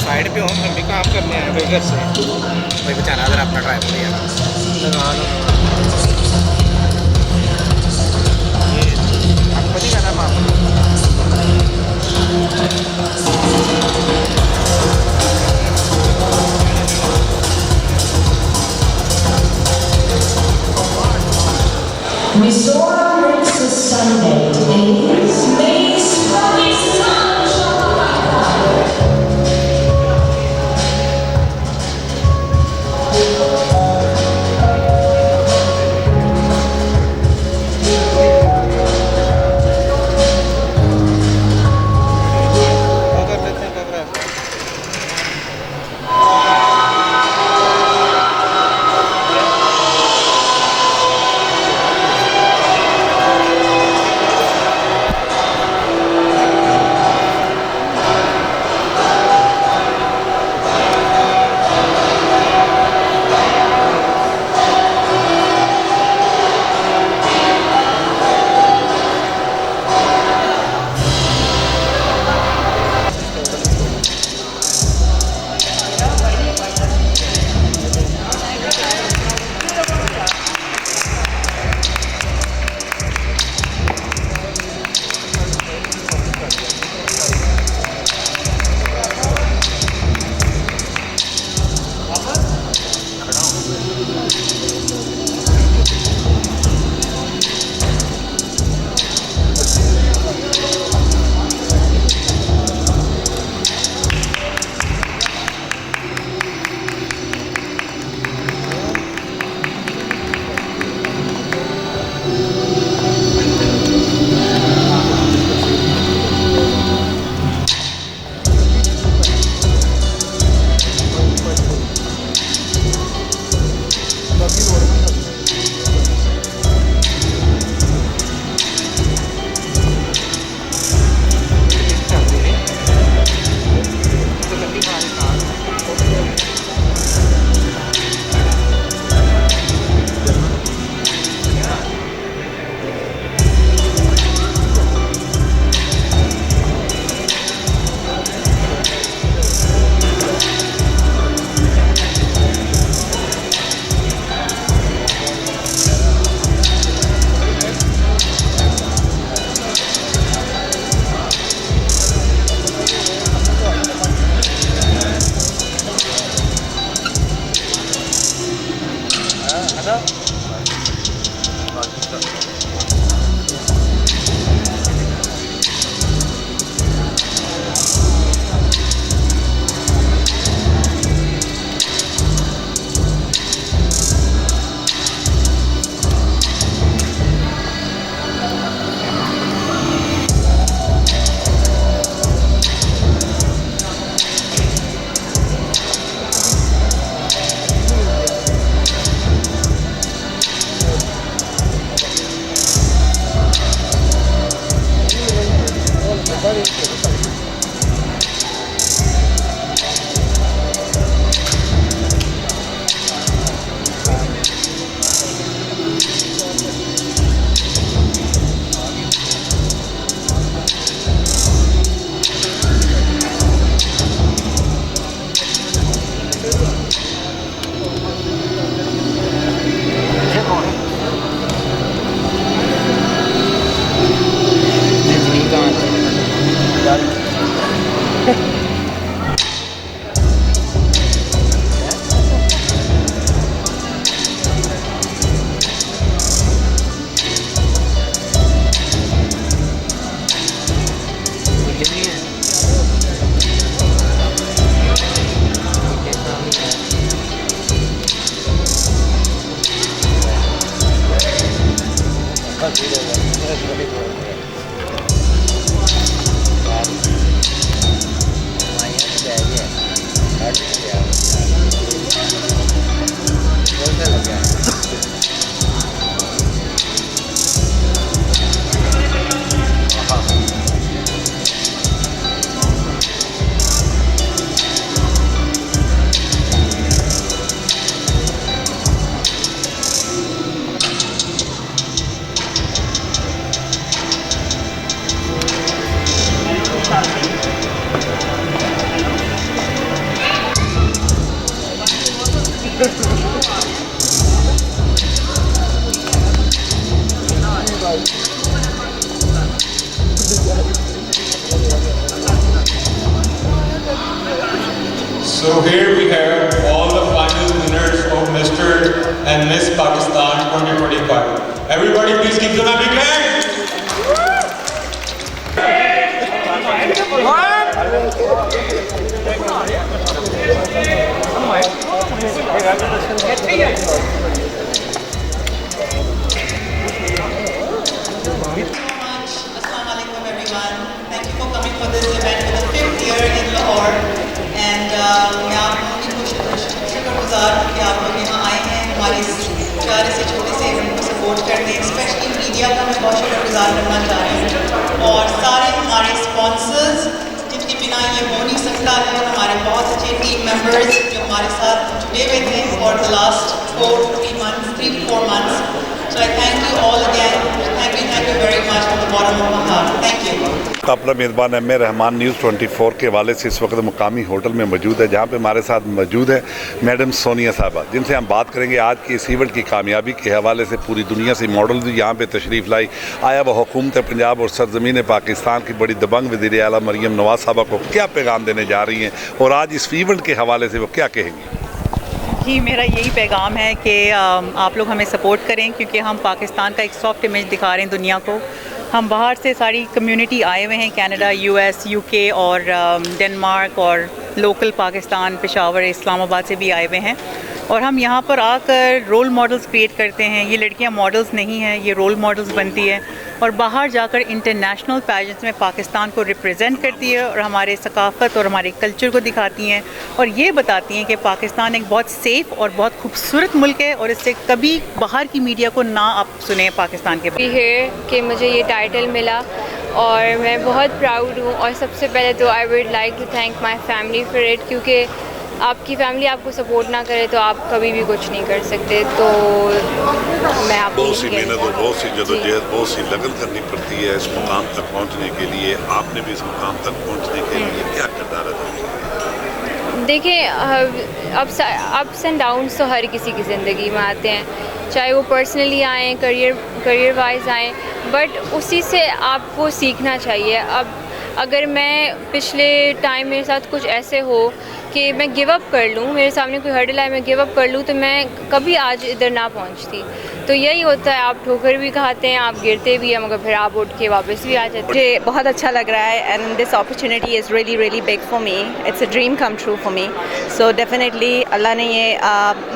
Side पे हो, हम भी काम करने हैं बेगर से भाई, बेचारा अगर अपना ड्राइवर है लगा लो। ये आपको नहीं कहना मामला। Restore brings the Sunday days, May sunny sunshine. कितनी है? So here we have all the final winners of Mr. and Miss Pakistan 2025. Everybody please give them a big hand. Assalamualaikum everyone. Thank you for coming for this event for the 5th year in Lahore. And मैं आप लोगों की शुक्रगुजार हूँ कि आप लोग यहाँ आए हैं हमारे प्यारे से छोटे से इवेंट को सपोर्ट करने। स्पेशली मीडिया का मैं बहुत शुक्रगुजार करना चाह रही हूँ और सारे हमारे स्पॉन्सर्स जिनके बिना ये हो नहीं सकता है। हमारे बहुत अच्छे टीम मेंबर्स जो हमारे साथ जुड़े हुए थे for the last 3 to 4 months. So I thank you all again. Thank you very much from the bottom of my heart. Thank you. अपना मेज़बान एम ए रहमान न्यूज़ 24 के हवाले से इस वक्त मुकामी होटल में मौजूद है, जहाँ पे हमारे साथ मौजूद है मैडम सोनिया साहबा, जिनसे हम बात करेंगे आज की इस इवेंट की कामयाबी के हवाले से। पूरी दुनिया से मॉडल भी यहाँ पे तशरीफ़ लाई। आया वह हुकूमत पंजाब और सरज़मीन पाकिस्तान की बड़ी दबंग वज़ीर आला मरियम नवाज़ साहबा को क्या पैगाम देने जा रही हैं और आज इस इवेंट के हवाले से वो क्या कहेंगी? जी, मेरा यही पैगाम है कि आप लोग हमें सपोर्ट करें, क्योंकि हम पाकिस्तान का एक सॉफ्ट इमेज दिखा रहे हैं दुनिया को। हम बाहर से सारी कम्युनिटी आए हुए हैं, कनाडा, यूएस, यूके और डेनमार्क और लोकल पाकिस्तान, पेशावर, इस्लामाबाद से भी आए हुए हैं और हम यहाँ पर आकर रोल मॉडल्स क्रिएट करते हैं। ये लड़कियाँ मॉडल्स नहीं हैं, ये रोल मॉडल्स बनती हैं और बाहर जाकर इंटरनेशनल पैजेंट्स में पाकिस्तान को रिप्रेजेंट करती है और हमारे सकाफ़त और हमारे कल्चर को दिखाती हैं और ये बताती हैं कि पाकिस्तान एक बहुत सेफ़ और बहुत खूबसूरत मुल्क है और इससे कभी बाहर की मीडिया को ना आप सुने पाकिस्तान के बारे में कि मुझे ये टाइटल मिला और मैं बहुत प्राउड हूँ। और सबसे पहले तो I would like to thank my family for it, क्योंकि आपकी फैमिली आपको सपोर्ट ना करे तो आप कभी भी कुछ नहीं कर सकते। तो मैं आपको बहुत सी मेहनत और बहुत सी जदोजहद, बहुत सी लगन करनी पड़ती है इस मुकाम तक पहुंचने के लिए। आपने भी इस मुकाम तक पहुंचने के लिए क्या किरदार अदा किया? देखिए, अप्स एंड डाउन्स तो हर किसी की ज़िंदगी में आते हैं, चाहे वो पर्सनली आएँ, करियर वाइज आएँ, बट उसी से आपको सीखना चाहिए। अब अगर मैं पिछले टाइम मेरे साथ कुछ ऐसे हो कि मैं गिव अप कर लूँ, मेरे सामने कोई हर्डल आए मैं गिव अप कर लूँ, तो मैं कभी आज इधर ना पहुँचती। तो यही होता है, आप ठोकर भी खाते हैं, आप गिरते भी हैं, मगर फिर आप उठ के वापस भी आ जाते हैं। मुझे बहुत अच्छा लग रहा है and this opportunity is really big for me. It's a dream come true for me. So definitely Allah ने ये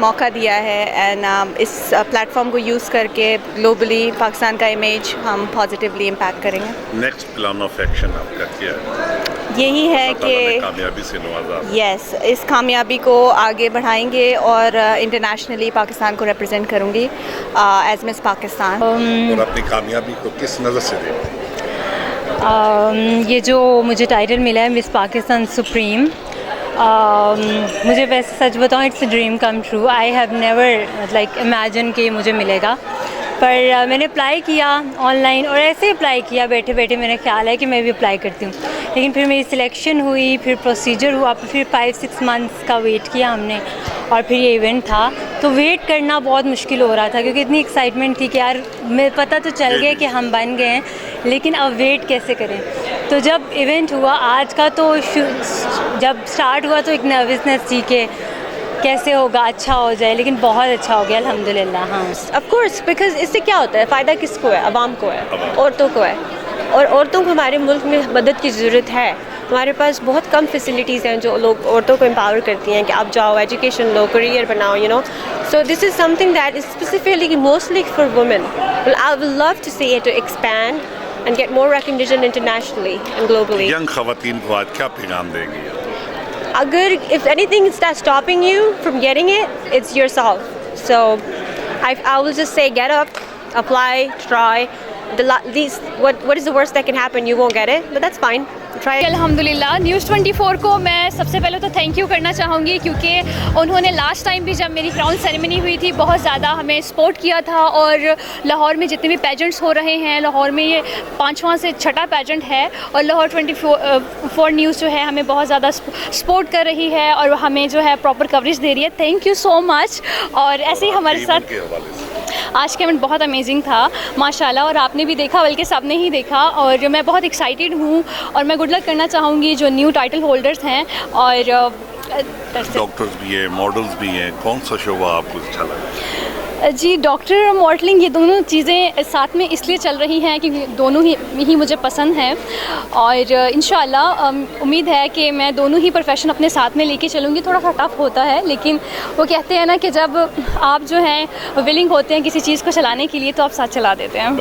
मौका दिया है एंड इस प्लेटफॉर्म को यूज़ करके ग्लोबली पाकिस्तान का इमेज हम पॉजिटिवली इम्पैक्ट करेंगे। नेक्स्ट प्लान ऑफ एक्शन आपका क्या है? यही है कि कामयाबी से नवाजा। यस, इस कामयाबी को आगे बढ़ाएंगे और इंटरनेशनली पाकिस्तान को रिप्रेजेंट करूँगी एज मिस पाकिस्तान। और अपनी कामयाबी को किस नज़र से देखते हैं? ये जो मुझे टाइटल मिला है मिस पाकिस्तान सुप्रीम, मुझे वैसे सच बताऊँ it's a dream come true. I have never like imagine कि मुझे मिलेगा, पर मैंने अप्लाई किया ऑनलाइन और ऐसे अप्लाई किया बैठे बैठे मेरा ख्याल है कि मैं भी अप्लाई करती हूँ, लेकिन फिर मेरी सिलेक्शन हुई, फिर प्रोसीजर हुआ, फिर 5-6 मंथ्स का वेट किया हमने और फिर ये इवेंट था। तो वेट करना बहुत मुश्किल हो रहा था क्योंकि इतनी एक्साइटमेंट थी कि यार मैं पता तो चल गया कि हम बन गए हैं, लेकिन अब वेट कैसे करें। तो जब इवेंट हुआ आज का, तो जब स्टार्ट हुआ तो एक नर्वसनेस थी कि कैसे होगा, अच्छा हो जाए, लेकिन बहुत अच्छा हो गया अल्हम्दुलिल्लाह। हाँ, ऑफ कोर्स, बिकॉज इससे क्या होता है, फ़ायदा किसको है? अवाम को है, औरतों को है। और औरतों को हमारे मुल्क में मदद की ज़रूरत है। हमारे पास बहुत कम फैसिलिटीज़ हैं जो लोग औरतों को एम्पावर करती हैं कि आप जाओ, एजुकेशन लो, करियर बनाओ, you know. So this is something that is specifically mostly for women. I will love to see it to expand and get more recognition internationally and globally. यंग खवातीन को आज क्या पैगाम देंगी? Agar if anything is that's stopping you from getting it, it's yourself. So I will just say get up, apply, try. Least what is the worst that can happen? You won't get it, but that's fine. Try it. अल्हम्दुलिल्लाह news 24 को मैं सबसे पहले तो thank you करना चाहूँगी, क्योंकि उन्होंने लास्ट टाइम भी जब मेरी क्राउन सेरेमनी हुई थी बहुत ज़्यादा हमें सपोर्ट किया था। और लाहौर में जितने भी पेजेंट्स हो रहे हैं, लाहौर में ये 5वां से 6ठा पेजेंट है और लाहौर 24 न्यूज़ जो है हमें बहुत ज़्यादा सपोर्ट कर रही है और हमें जो है प्रॉपर कवरेज दे रही है। Thank you so much. और ऐसे ही हमारे साथ आज का इवेंट बहुत अमेजिंग था माशाल्लाह, और आपने भी देखा, बल्कि सबने ही देखा, और मैं बहुत एक्साइटेड हूँ और मैं गुड लक करना चाहूँगी जो न्यू टाइटल होल्डर्स हैं। और डॉक्टर्स भी हैं, मॉडल्स भी हैं, कौन सा शो आपको अच्छा लगा? जी, डॉक्टर और मॉडलिंग ये दोनों चीज़ें साथ में इसलिए चल रही हैं क्योंकि दोनों ही मुझे पसंद हैं। और इंशाल्लाह उम्मीद है कि मैं दोनों ही प्रोफेशन अपने साथ में लेके चलूँगी। थोड़ा सा टफ होता है, लेकिन वो कहते हैं ना कि जब आप जो हैं विलिंग होते हैं किसी चीज़ को चलाने के लिए तो आप साथ चला देते हैं।